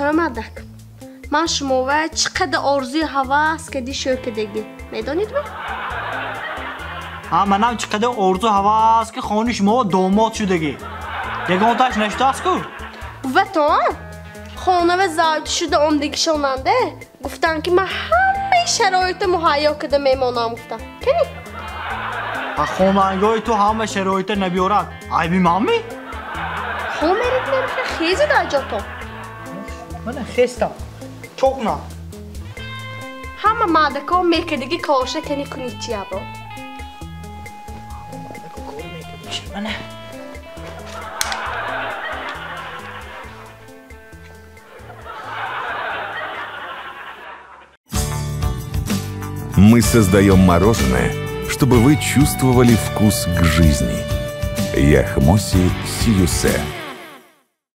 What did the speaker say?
محترمدک من شما و چقدر آرزوی هوس کردی شوکدگی میدانید من؟ منم چقدر آرزو هوس که خانه شما داماد شدگی یگانتش نشته است کو؟ و تو خانه و زاید شده عمدگی شوننده گفتن که من همه شرایط مهیا کرده میمانم گفتن کنی؟ خانه‌نگاه تو همه شرایط نبیارد عیبی مامی؟ خب میرید نمیشه خیزی در جا تو من خیستم چوک نه همه مردکا میکردگی کارشه کنی کنی چی ابرو Мы создаем мороженое, чтобы вы чувствовали вкус к жизни. Яхмоси Сиюсе.